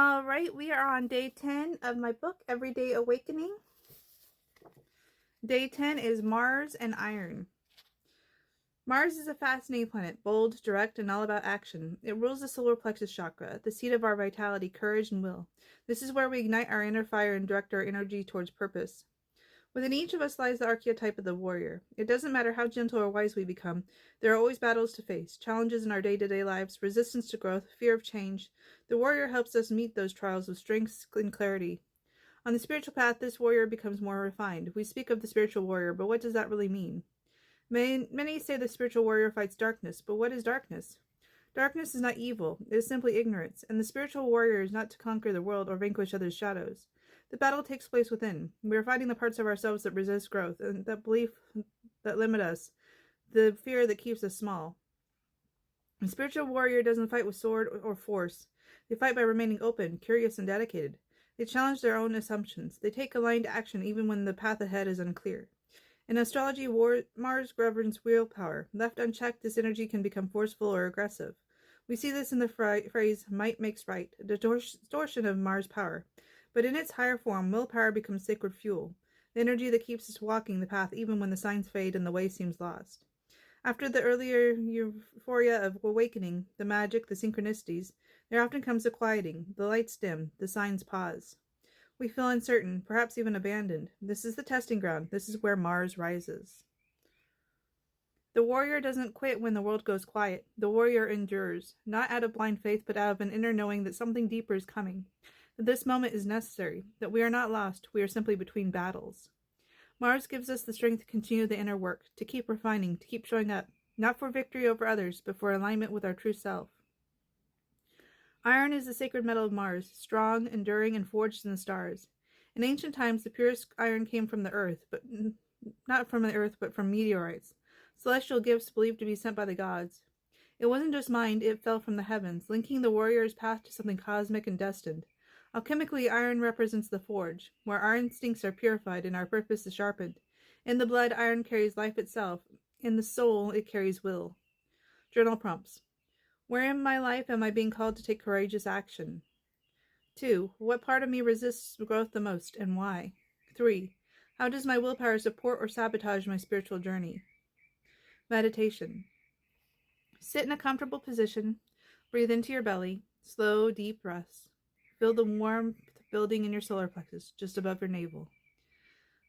All right, we are on day 10 of my book, Everyday Awakening. Day 10 is Mars and Iron. Mars is a fascinating planet, bold, direct, and all about action. It rules the solar plexus chakra, the seat of our vitality, courage, and will. This is where we ignite our inner fire and direct our energy towards purpose. Within each of us lies the archetype of the warrior. It doesn't matter how gentle or wise we become, there are always battles to face, challenges in our day-to-day lives, resistance to growth, fear of change. The warrior helps us meet those trials with strength and clarity. On the spiritual path, this warrior becomes more refined. We speak of the spiritual warrior, but what does that really mean? Many say the spiritual warrior fights darkness, but what is darkness? Darkness is not evil, it is simply ignorance, and the spiritual warrior is not to conquer the world or vanquish others' shadows. The battle takes place within. We are fighting the parts of ourselves that resist growth, and that belief that limit us, the fear that keeps us small. The spiritual warrior doesn't fight with sword or force. They fight by remaining open, curious, and dedicated. They challenge their own assumptions. They take aligned action even when the path ahead is unclear. In astrology, Mars governs willpower. Left unchecked, this energy can become forceful or aggressive. We see this in the phrase, might makes right, a distortion of Mars' power. But in its higher form, willpower becomes sacred fuel, the energy that keeps us walking the path even when the signs fade and the way seems lost. After the earlier euphoria of awakening, the magic, the synchronicities, there often comes the quieting, the lights dim, the signs pause. We feel uncertain, perhaps even abandoned. This is the testing ground. This is where Mars rises. The warrior doesn't quit when the world goes quiet. The warrior endures, not out of blind faith, but out of an inner knowing that something deeper is coming. That this moment is necessary, that we are not lost, we are simply between battles. Mars gives us the strength to continue the inner work, to keep refining, to keep showing up, not for victory over others, but for alignment with our true self. Iron is the sacred metal of Mars, strong, enduring, and forged in the stars. In ancient times, the purest iron came from the earth, but not from the earth, but from meteorites, celestial gifts believed to be sent by the gods. It wasn't just mined, it fell from the heavens, linking the warrior's path to something cosmic and destined. Alchemically, iron represents the forge, where our instincts are purified and our purpose is sharpened. In the blood, iron carries life itself. In the soul, it carries will. Journal prompts. Where in my life am I being called to take courageous action? 2. What part of me resists growth the most, and why? 3. How does my willpower support or sabotage my spiritual journey? Meditation. Sit in a comfortable position. Breathe into your belly. Slow, deep breaths. Feel the warmth building in your solar plexus, just above your navel.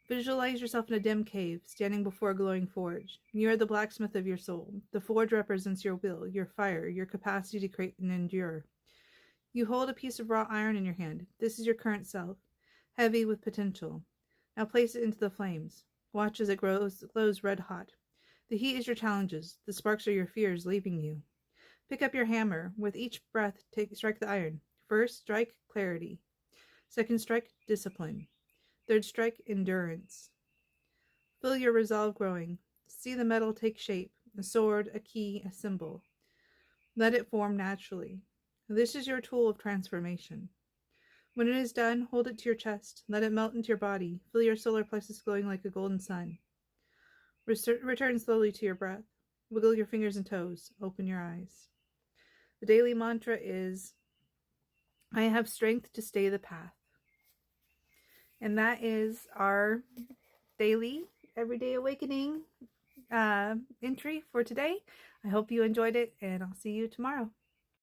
Visualize yourself in a dim cave, standing before a glowing forge. You are the blacksmith of your soul. The forge represents your will, your fire, your capacity to create and endure. You hold a piece of raw iron in your hand. This is your current self, heavy with potential. Now place it into the flames. Watch as it glows red hot. The heat is your challenges. The sparks are your fears leaving you. Pick up your hammer. With each breath, strike the iron. First strike, clarity. Second strike, discipline. Third strike, endurance. Feel your resolve growing. See the metal take shape, a sword, a key, a symbol. Let it form naturally. This is your tool of transformation. When it is done, hold it to your chest. Let it melt into your body. Feel your solar plexus glowing like a golden sun. Return slowly to your breath. Wiggle your fingers and toes. Open your eyes. The daily mantra is, I have strength to stay the path. And that is our daily Everyday Awakening entry for today. I hope you enjoyed it, and I'll see you tomorrow.